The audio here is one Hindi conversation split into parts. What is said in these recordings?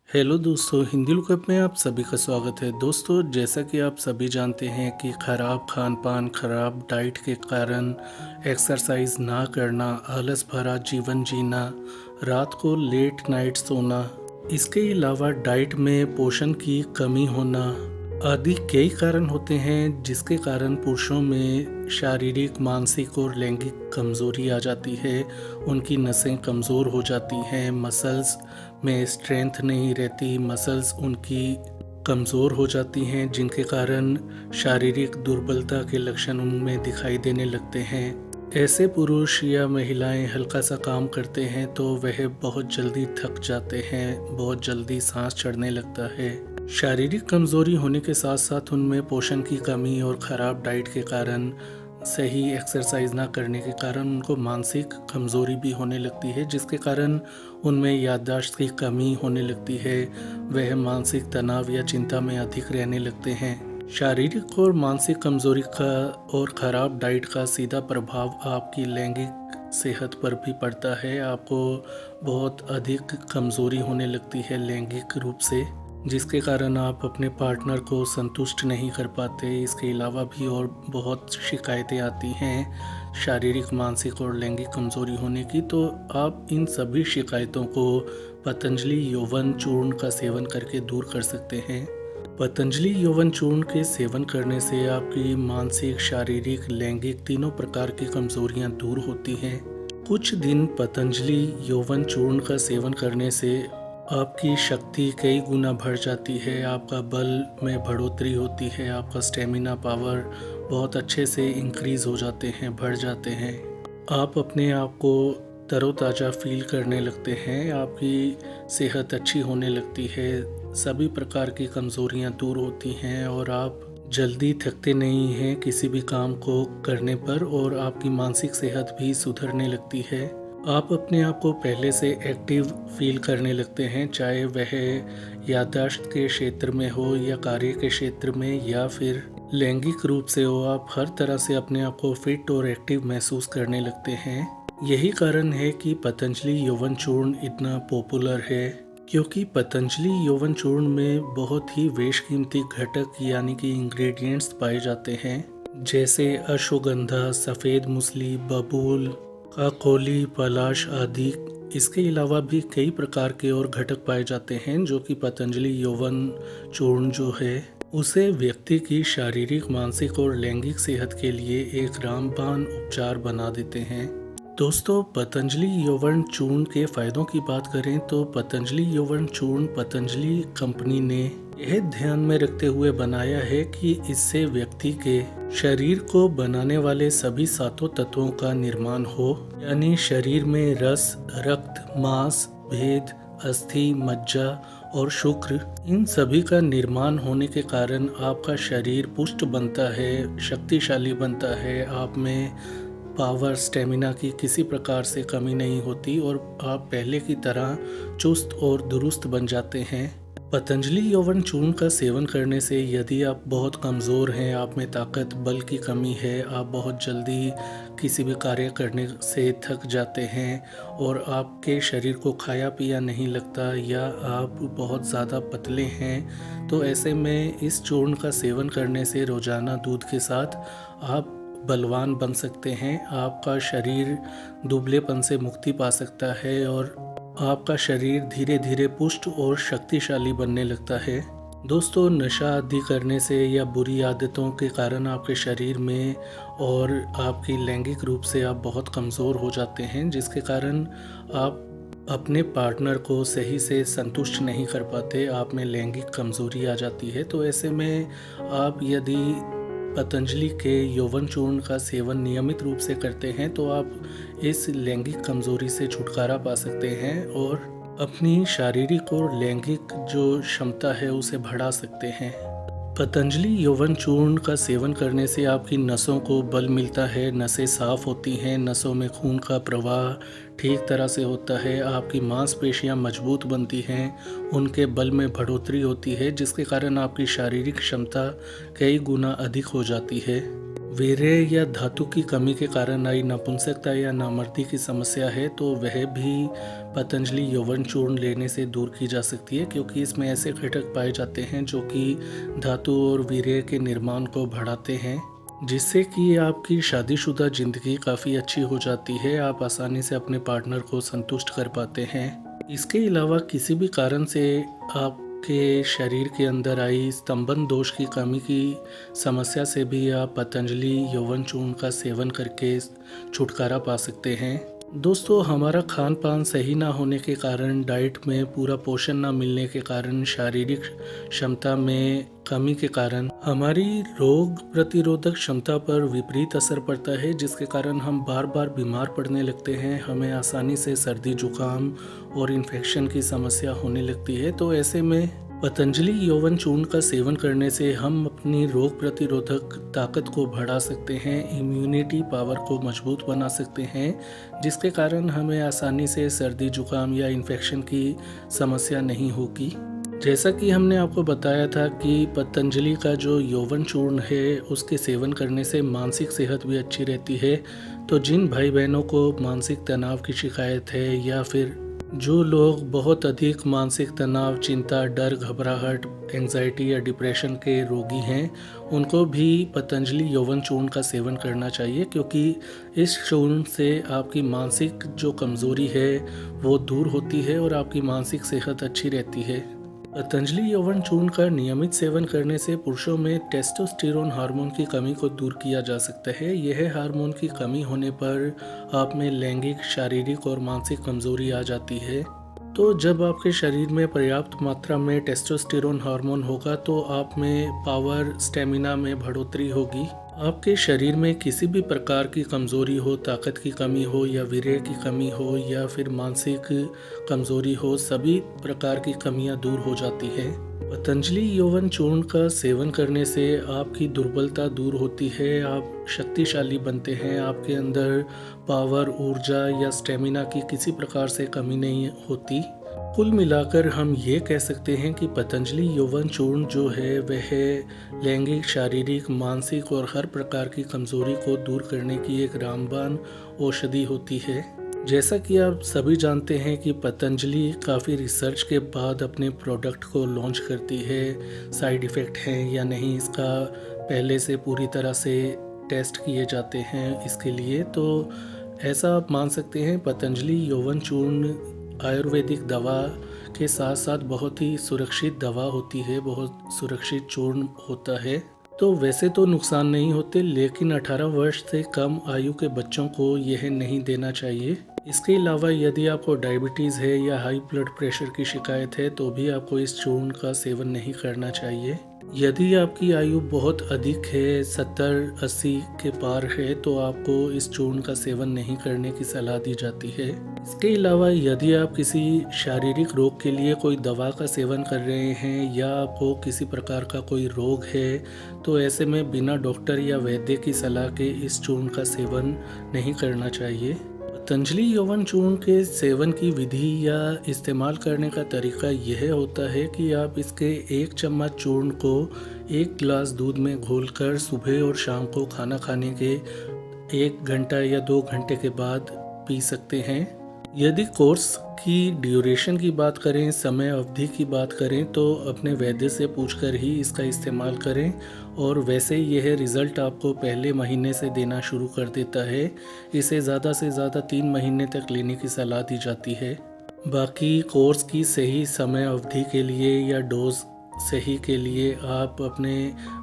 हेलो दोस्तों, हिंदी लुकअप में आप सभी का स्वागत है। दोस्तों, जैसा कि आप सभी जानते हैं कि खराब खान-पान, खराब डाइट के कारण एक्सरसाइज ना करना, आलस भरा जीवन जीना, रात को लेट नाइट सोना, इसके अलावा डाइट में पोषण की कमी होना आदि कई कारण होते हैं जिसके कारण पुरुषों में शारीरिक, मानसिक और लैंगिक कमज़ोरी आ जाती है। उनकी नसें कमज़ोर हो जाती हैं, मसल्स में स्ट्रेंथ नहीं रहती, मसल्स उनकी कमज़ोर हो जाती हैं जिनके कारण शारीरिक दुर्बलता के लक्षण उनमें दिखाई देने लगते हैं। ऐसे पुरुष या महिलाएं हल्का सा काम करते हैं तो वह बहुत जल्दी थक जाते हैं, बहुत जल्दी सांस चढ़ने लगता है। शारीरिक कमज़ोरी होने के साथ साथ उनमें पोषण की कमी और ख़राब डाइट के कारण, सही एक्सरसाइज ना करने के कारण उनको मानसिक कमज़ोरी भी होने लगती है जिसके कारण उनमें याददाश्त की कमी होने लगती है। वह मानसिक तनाव या चिंता में अधिक रहने लगते हैं। शारीरिक और मानसिक कमज़ोरी का और ख़राब डाइट का सीधा प्रभाव आपकी लैंगिक सेहत पर भी पड़ता है। आपको बहुत अधिक कमज़ोरी होने लगती है लैंगिक रूप से, जिसके कारण आप अपने पार्टनर को संतुष्ट नहीं कर पाते। इसके अलावा भी और बहुत शिकायतें आती हैं शारीरिक, मानसिक और लैंगिक कमज़ोरी होने की। तो आप इन सभी शिकायतों को पतंजलि यौवन चूर्ण का सेवन करके दूर कर सकते हैं। पतंजलि यौवन चूर्ण के सेवन करने से आपकी मानसिक, शारीरिक, लैंगिक तीनों प्रकार की कमजोरियां दूर होती हैं। कुछ दिन पतंजलि यौवन चूर्ण का सेवन करने से आपकी शक्ति कई गुना बढ़ जाती है, आपका बल में बढ़ोतरी होती है, आपका स्टेमिना पावर बहुत अच्छे से इंक्रीज हो जाते हैं, बढ़ जाते हैं। आप अपने आप को तरोताज़ा फील करने लगते हैं, आपकी सेहत अच्छी होने लगती है, सभी प्रकार की कमज़ोरियां दूर होती हैं और आप जल्दी थकते नहीं हैं किसी भी काम को करने पर, और आपकी मानसिक सेहत भी सुधरने लगती है। आप अपने आप को पहले से एक्टिव फील करने लगते हैं, चाहे वह याददाश्त के क्षेत्र में हो या कार्य के क्षेत्र में या फिर लैंगिक रूप से हो। आप हर तरह से अपने आप को फिट और एक्टिव महसूस करने लगते हैं। यही कारण है कि पतंजलि यौवन चूर्ण इतना पॉपुलर है, क्योंकि पतंजलि यौवन चूर्ण में बहुत ही बेशकीमती घटक यानी कि इंग्रेडिएंट्स पाए जाते हैं, जैसे अश्वगंधा, सफ़ेद मूसली, बबूल, काकोली, पलाश आदि। इसके अलावा भी कई प्रकार के और घटक पाए जाते हैं जो कि पतंजलि यौवन चूर्ण जो है उसे व्यक्ति की शारीरिक, मानसिक और लैंगिक सेहत के लिए एक रामबाण उपचार बना देते हैं। दोस्तों, पतंजलि यौवन चूर्ण के फायदों की बात करें तो पतंजलि यौवन चूर्ण पतंजलि कंपनी ने यह ध्यान में रखते हुए बनाया है कि इससे व्यक्ति के शरीर को बनाने वाले सभी सातों तत्वों का निर्माण हो, यानी शरीर में रस, रक्त, मांस, भेद, अस्थि, मज्जा और शुक्र, इन सभी का निर्माण होने के कारण आपका शरीर पुष्ट बनता है, शक्तिशाली बनता है। आप में पावर, स्टेमिना की किसी प्रकार से कमी नहीं होती और आप पहले की तरह चुस्त और दुरुस्त बन जाते हैं। पतंजलि यौवन चूर्ण का सेवन करने से यदि आप बहुत कमज़ोर हैं, आप में ताकत, बल की कमी है, आप बहुत जल्दी किसी भी कार्य करने से थक जाते हैं और आपके शरीर को खाया पिया नहीं लगता, या आप बहुत ज़्यादा पतले हैं, तो ऐसे में इस चूर्ण का सेवन करने से रोज़ाना दूध के साथ आप बलवान बन सकते हैं। आपका शरीर दुबलेपन से मुक्ति पा सकता है और आपका शरीर धीरे धीरे पुष्ट और शक्तिशाली बनने लगता है। दोस्तों, नशा आदि करने से या बुरी आदतों के कारण आपके शरीर में और आपकी लैंगिक रूप से आप बहुत कमज़ोर हो जाते हैं, जिसके कारण आप अपने पार्टनर को सही से संतुष्ट नहीं कर पाते, आप में लैंगिक कमज़ोरी आ जाती है। तो ऐसे में आप यदि पतंजलि के यौवन चूर्ण का सेवन नियमित रूप से करते हैं तो आप इस लैंगिक कमज़ोरी से छुटकारा पा सकते हैं और अपनी शारीरिक और लैंगिक जो क्षमता है उसे बढ़ा सकते हैं। पतंजलि यौवन चूर्ण का सेवन करने से आपकी नसों को बल मिलता है, नसें साफ होती हैं, नसों में खून का प्रवाह ठीक तरह से होता है, आपकी मांसपेशियां मजबूत बनती हैं, उनके बल में बढ़ोतरी होती है, जिसके कारण आपकी शारीरिक क्षमता कई गुना अधिक हो जाती है। वीर्य या धातु की कमी के कारण आई नपुंसकता या नामर्दी की समस्या है तो वह भी पतंजलि यौवन चूर्ण लेने से दूर की जा सकती है, क्योंकि इसमें ऐसे घटक पाए जाते हैं जो कि धातु और वीर्य के निर्माण को बढ़ाते हैं, जिससे कि आपकी शादीशुदा ज़िंदगी काफ़ी अच्छी हो जाती है। आप आसानी से अपने पार्टनर को संतुष्ट कर पाते हैं। इसके अलावा किसी भी कारण से आपके शरीर के अंदर आई स्तंभन दोष की कमी की समस्या से भी आप पतंजलि यौवन चूर्ण का सेवन करके छुटकारा पा सकते हैं। दोस्तों, हमारा खान पान सही ना होने के कारण, डाइट में पूरा पोषण ना मिलने के कारण, शारीरिक क्षमता में कमी के कारण हमारी रोग प्रतिरोधक क्षमता पर विपरीत असर पड़ता है, जिसके कारण हम बार बार बीमार पड़ने लगते हैं। हमें आसानी से सर्दी जुकाम और इन्फेक्शन की समस्या होने लगती है। तो ऐसे में पतंजलि यौवन चूर्ण का सेवन करने से हम अपनी रोग प्रतिरोधक ताकत को बढ़ा सकते हैं, इम्यूनिटी पावर को मजबूत बना सकते हैं, जिसके कारण हमें आसानी से सर्दी जुकाम या इन्फेक्शन की समस्या नहीं होगी। जैसा कि हमने आपको बताया था कि पतंजलि का जो यौवन चूर्ण है उसके सेवन करने से मानसिक सेहत भी अच्छी रहती है। तो जिन भाई बहनों को मानसिक तनाव की शिकायत है, या फिर जो लोग बहुत अधिक मानसिक तनाव, चिंता, डर, घबराहट, एंजाइटी या डिप्रेशन के रोगी हैं, उनको भी पतंजलि यौवन चूर्ण का सेवन करना चाहिए, क्योंकि इस चूर्ण से आपकी मानसिक जो कमज़ोरी है वो दूर होती है और आपकी मानसिक सेहत अच्छी रहती है। पतंजलि यौवन चूर्ण का नियमित सेवन करने से पुरुषों में टेस्टोस्टेरोन हार्मोन की कमी को दूर किया जा सकता है। यह हार्मोन की कमी होने पर आप में लैंगिक, शारीरिक और मानसिक कमजोरी आ जाती है। तो जब आपके शरीर में पर्याप्त मात्रा में टेस्टोस्टेरोन हार्मोन होगा तो आप में पावर, स्टेमिना में बढ़ोतरी होगी। आपके शरीर में किसी भी प्रकार की कमज़ोरी हो, ताकत की कमी हो या वीर्य की कमी हो या फिर मानसिक कमज़ोरी हो, सभी प्रकार की कमियां दूर हो जाती है। पतंजलि यौवन चूर्ण का सेवन करने से आपकी दुर्बलता दूर होती है, आप शक्तिशाली बनते हैं, आपके अंदर पावर, ऊर्जा या स्टेमिना की किसी प्रकार से कमी नहीं होती। कुल मिलाकर हम ये कह सकते हैं कि पतंजलि यौवन चूर्ण जो है वह लैंगिक, शारीरिक, मानसिक और हर प्रकार की कमजोरी को दूर करने की एक रामबाण औषधि होती है। जैसा कि आप सभी जानते हैं कि पतंजलि काफ़ी रिसर्च के बाद अपने प्रोडक्ट को लॉन्च करती है। साइड इफ़ेक्ट हैं या नहीं, इसका पहले से पूरी तरह से टेस्ट किए जाते हैं इसके लिए। तो ऐसा आप मान सकते हैं पतंजलि यौवन चूर्ण आयुर्वेदिक दवा के साथ साथ बहुत ही सुरक्षित दवा होती है, बहुत सुरक्षित चूर्ण होता है। तो वैसे तो नुकसान नहीं होते, लेकिन 18 वर्ष से कम आयु के बच्चों को यह नहीं देना चाहिए। इसके अलावा यदि आपको डायबिटीज़ है या हाई ब्लड प्रेशर की शिकायत है तो भी आपको इस चूर्ण का सेवन नहीं करना चाहिए। यदि आपकी आयु बहुत अधिक है, 70-80 के पार है, तो आपको इस चूर्ण का सेवन नहीं करने की सलाह दी जाती है। इसके अलावा यदि आप किसी शारीरिक रोग के लिए कोई दवा का सेवन कर रहे हैं या आपको किसी प्रकार का कोई रोग है, तो ऐसे में बिना डॉक्टर या वैद्य की सलाह के इस चूर्ण का सेवन नहीं करना चाहिए। पतंजलि यौवन चूर्ण के सेवन की विधि या इस्तेमाल करने का तरीका यह होता है कि आप इसके 1 चम्मच चूर्ण को 1 गिलास दूध में घोलकर सुबह और शाम को खाना खाने के 1 घंटा या 2 घंटे के बाद पी सकते हैं। यदि कोर्स की ड्यूरेशन की बात करें, समय अवधि की बात करें, तो अपने वैद्य से पूछकर ही इसका इस्तेमाल करें, और वैसे यह रिज़ल्ट आपको पहले महीने से देना शुरू कर देता है। इसे ज़्यादा से ज़्यादा 3 महीने तक लेने की सलाह दी जाती है। बाकी कोर्स की सही समय अवधि के लिए या डोज सही के लिए आप अपने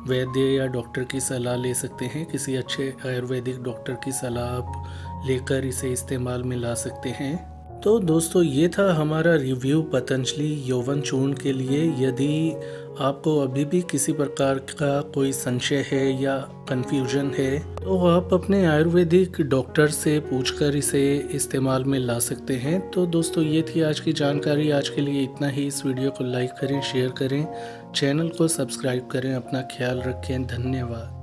वैद्य या डॉक्टर की सलाह ले सकते हैं। किसी अच्छे आयुर्वेदिक डॉक्टर की सलाह आप लेकर इसे इस्तेमाल में ला सकते हैं। तो दोस्तों, ये था हमारा रिव्यू पतंजलि यौवन चूर्ण के लिए। यदि आपको अभी भी किसी प्रकार का कोई संशय है या कन्फ्यूजन है तो आप अपने आयुर्वेदिक डॉक्टर से पूछकर इसे इस्तेमाल में ला सकते हैं। तो दोस्तों, ये थी आज की जानकारी। आज के लिए इतना ही। इस वीडियो को लाइक करें, शेयर करें, चैनल को सब्सक्राइब करें। अपना ख्याल रखें। धन्यवाद।